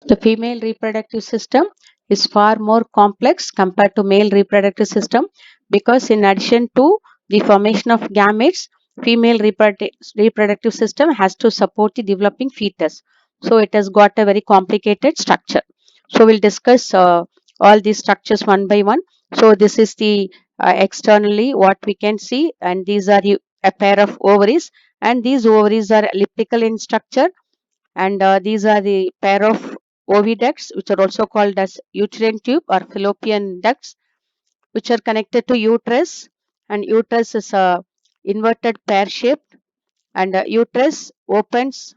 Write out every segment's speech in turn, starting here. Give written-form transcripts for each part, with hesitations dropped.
The female reproductive system is far more complex compared to male reproductive system because in addition to the formation of gametes, female reproductive system has to support the developing fetus. So it has got a very complicated structure. So we'll discuss all these structures one by one. So this is the externally what we can see, and these are a pair of ovaries, and these ovaries are elliptical in structure, and these are the pair of oviducts, which are also called as uterine tube or fallopian ducts, which are connected to uterus. And uterus is a inverted pear shaped, and uterus opens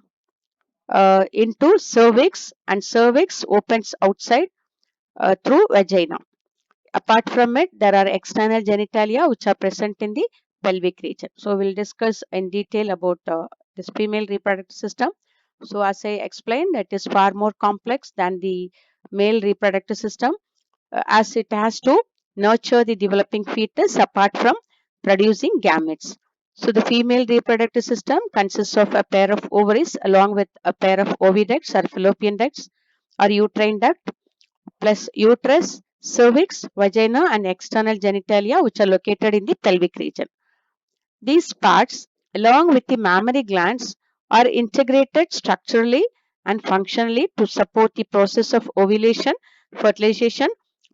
into cervix, and cervix opens outside through vagina. Apart from it, there are external genitalia which are present in the pelvic region. So we'll discuss in detail about this female reproductive system. So as I explained, it is far more complex than the male reproductive system, as it has to nurture the developing fetus apart from producing gametes. So the female reproductive system consists of a pair of ovaries along with a pair of oviducts or fallopian ducts or uterine duct, plus uterus, cervix, vagina, and external genitalia, which are located in the pelvic region. These parts, along with the mammary glands, are integrated structurally and functionally to support the process of ovulation, fertilization,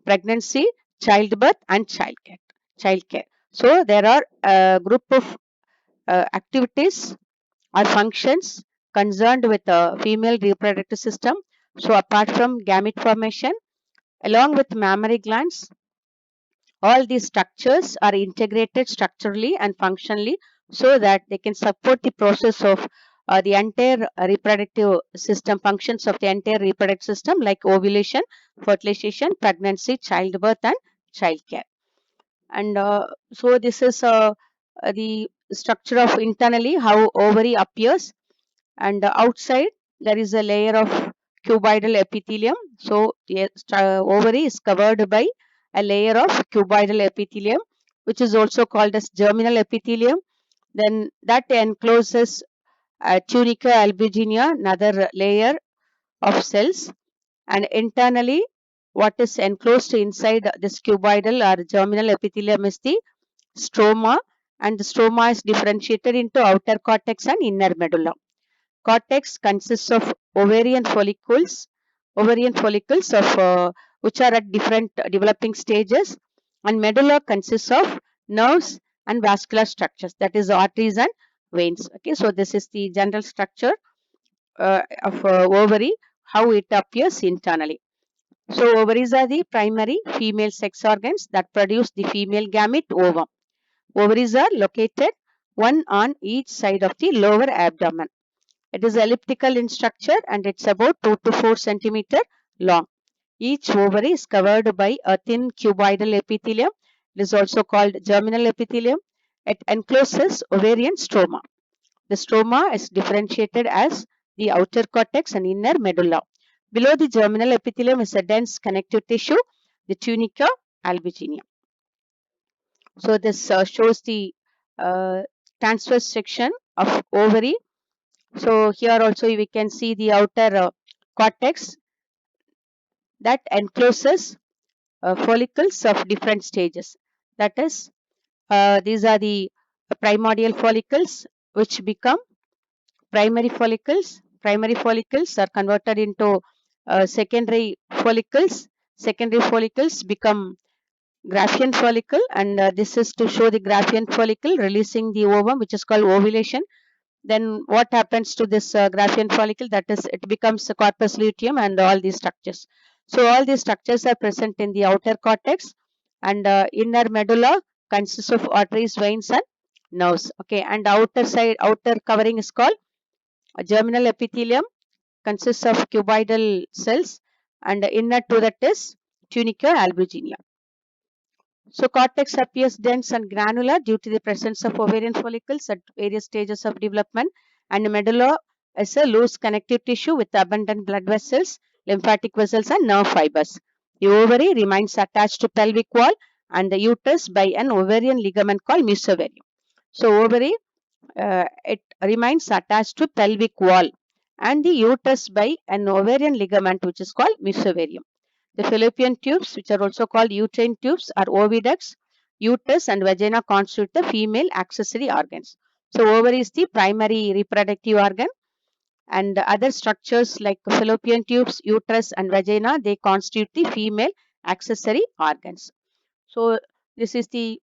pregnancy, childbirth, and childcare. So there are a group of activities or functions concerned with the female reproductive system. So apart from gamete formation, along with mammary glands, all these structures are integrated structurally and functionally so that they can support the process of the entire reproductive system, functions of the entire reproductive system like ovulation, fertilization, pregnancy, childbirth, and childcare. And so this is the structure of internally how ovary appears, and outside there is a layer of cuboidal epithelium. So the ovary is covered by a layer of cuboidal epithelium, which is also called as germinal epithelium. Then that encloses tunica albuginea, another layer of cells, and internally what is enclosed inside this cuboidal or germinal epithelium is the stroma, and the stroma is differentiated into outer cortex and inner medulla. Cortex consists of ovarian follicles of which are at different developing stages, and medulla consists of nerves and vascular structures, that is arteries and veins. Okay, so this is the general structure of ovary, how it appears internally. So ovaries are the primary female sex organs that produce the female gamete ovum. Ovaries are located one on each side of the lower abdomen. It is elliptical in structure and it's about 2 to 4 centimeter long. Each ovary is covered by a thin cuboidal epithelium. It is also called germinal epithelium. It encloses ovarian stroma. The stroma is differentiated as the outer cortex and inner medulla. Below the germinal epithelium is a dense connective tissue, the tunica albuginea. So this shows the uh, transverse section of ovary. So here also we can see the outer cortex that encloses follicles of different stages. That is, these are the primordial follicles which become primary follicles. Primary follicles are converted into secondary follicles. Secondary follicles become Graafian follicle, and this is to show the Graafian follicle releasing the ovum, which is called ovulation. Then what happens to this Graafian follicle? That is, it becomes a corpus luteum and all these structures. So all these structures are present in the outer cortex, and inner medulla consists of arteries, veins, and nerves. Okay, and outer covering is called germinal epithelium, consists of cuboidal cells, and inner to that is tunica albuginea. So cortex appears dense and granular due to the presence of ovarian follicles at various stages of development, and medulla is a loose connective tissue with abundant blood vessels, lymphatic vessels, and nerve fibers. The ovary remains attached to pelvic wall and the uterus by an ovarian ligament called mesovarium. So ovary it remains attached to pelvic wall, and the uterus by an ovarian ligament which is called mesovarium. The fallopian tubes, which are also called uterine tubes, are oviducts. Uterus and vagina constitute the female accessory organs. So ovary is the primary reproductive organ, and other structures like fallopian tubes, uterus and vagina, they constitute the female accessory organs. So this is the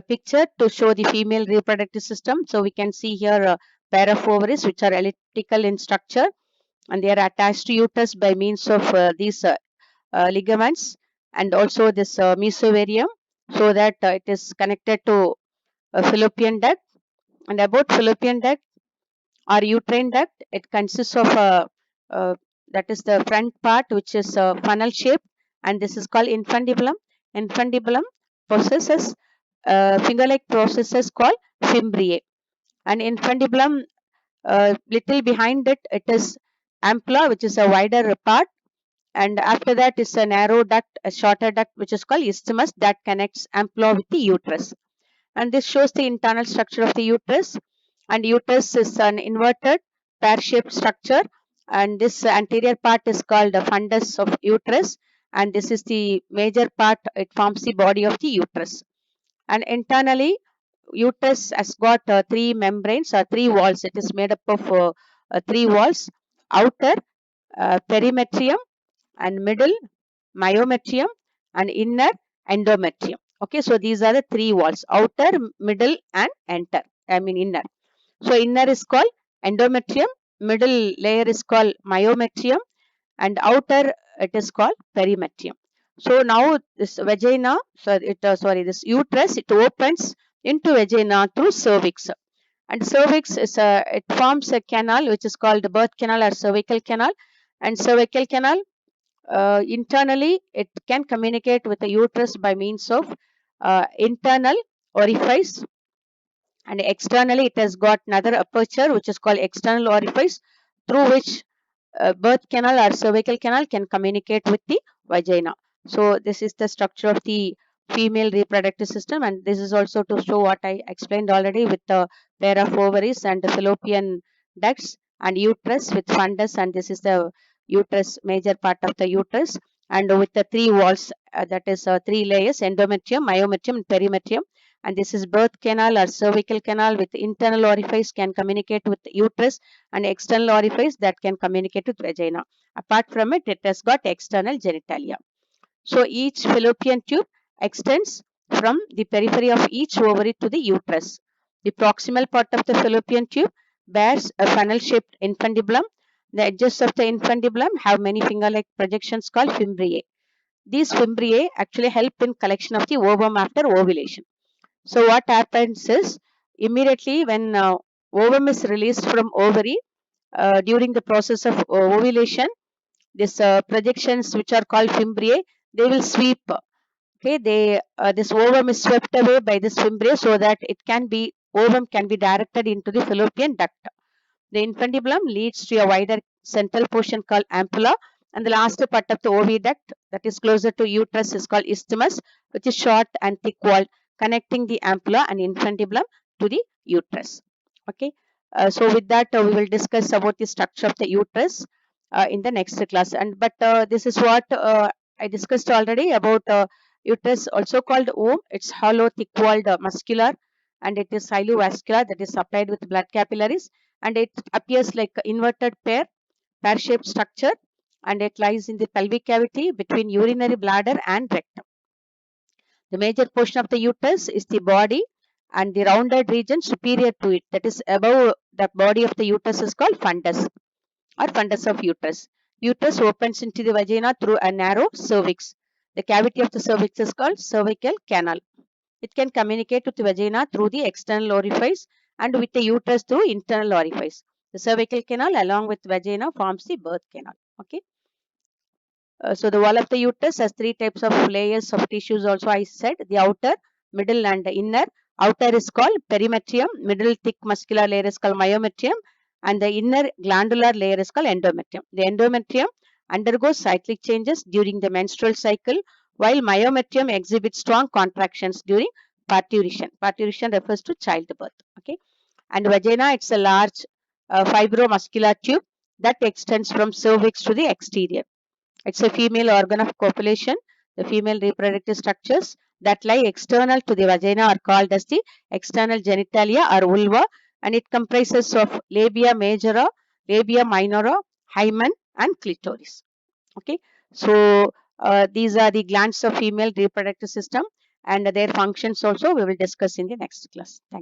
picture to show the female reproductive system. So we can see here a pair of ovaries which are elliptical in structure, and they are attached to uterus by means of these ligaments, and also this mesovarium, so that it is connected to fallopian duct. And about fallopian duct or uterine duct, it consists of uh, that is the front part which is funnel shaped, and this is called infundibulum. Infundibulum possesses finger-like processes called fimbriae, and infundibulum, little behind it, it is ampulla, which is a wider part, and after that is a narrow duct, a shorter duct, which is called isthmus, that connects ampulla with the uterus. And this shows the internal structure of the uterus. And uterus is an inverted pear-shaped structure, and this anterior part is called the fundus of uterus, and this is the major part. It forms the body of the uterus. And internally, uterus has got three membranes or three walls. It is made up of three walls: outer perimetrium, and middle myometrium, and inner endometrium. Okay, so these are the three walls: outer, middle and inner. So inner is called endometrium, middle layer is called myometrium, and outer it is called perimetrium. So now this vagina, this uterus, it opens into vagina through cervix, and cervix is it forms a canal which is called the birth canal or cervical canal. And cervical canal, internally it can communicate with the uterus by means of internal orifice, and externally it has got another aperture which is called external orifice, through which birth canal or cervical canal can communicate with the vagina. So this is the structure of the female reproductive system, and this is also to show what I explained already with the pair of ovaries and the fallopian ducts and uterus with fundus, and this is the uterus, major part of the uterus, and with the three walls, that is three layers: endometrium, myometrium and perimetrium. And this is birth canal or cervical canal with internal orifice can communicate with uterus, and external orifice that can communicate with vagina. Apart from it, it has got external genitalia. So each fallopian tube extends from the periphery of each ovary to the uterus. The proximal part of the fallopian tube bears a funnel-shaped infundibulum. The edges of the infundibulum have many finger-like projections called fimbriae. These fimbriae actually help in collection of the ovum after ovulation. So what happens is, immediately when ovum is released from ovary, during the process of ovulation, this projections which are called fimbriae, they will sweep. Okay, this ovum is swept away by this fimbriae, so that ovum can be directed into the fallopian duct. The infundibulum leads to a wider central portion called ampulla, and the last part of the oviduct that is closer to uterus is called isthmus, which is short and thick walled, connecting the ampulla and infundibulum to the uterus. Okay, so with that, we will discuss about the structure of the uterus in the next class. And but this is what I discussed already about uterus, also called womb. It's hollow, thick walled, muscular, and it is highly vascular, that is supplied with blood capillaries, and it appears like inverted pear-shaped structure, and it lies in the pelvic cavity between urinary bladder and rectum. The major portion of the uterus is the body, and the rounded region superior to it, that is above the body of the uterus, is called fundus or fundus of uterus. Uterus opens into the vagina through a narrow cervix. The cavity of the cervix is called cervical canal. It can communicate with the vagina through the external orifice and with the uterus through internal orifice. The cervical canal along with vagina forms the birth canal. Okay. So the wall of the uterus has three types of layers of tissues also I said: the outer, middle and inner. Outer is called perimetrium, middle thick muscular layer is called myometrium, and the inner glandular layer is called endometrium. The endometrium undergoes cyclic changes during the menstrual cycle, while myometrium exhibits strong contractions during parturition. Parturition refers to childbirth. Okay, and vagina, it's a large fibromuscular tube that extends from cervix to the exterior. It's a female organ of copulation. The female reproductive structures that lie external to the vagina are called as the external genitalia or vulva, and it comprises of labia majora, labia minora, hymen, and clitoris. Okay, so these are the glands of female reproductive system and their functions also we will discuss in the next class. Thank you.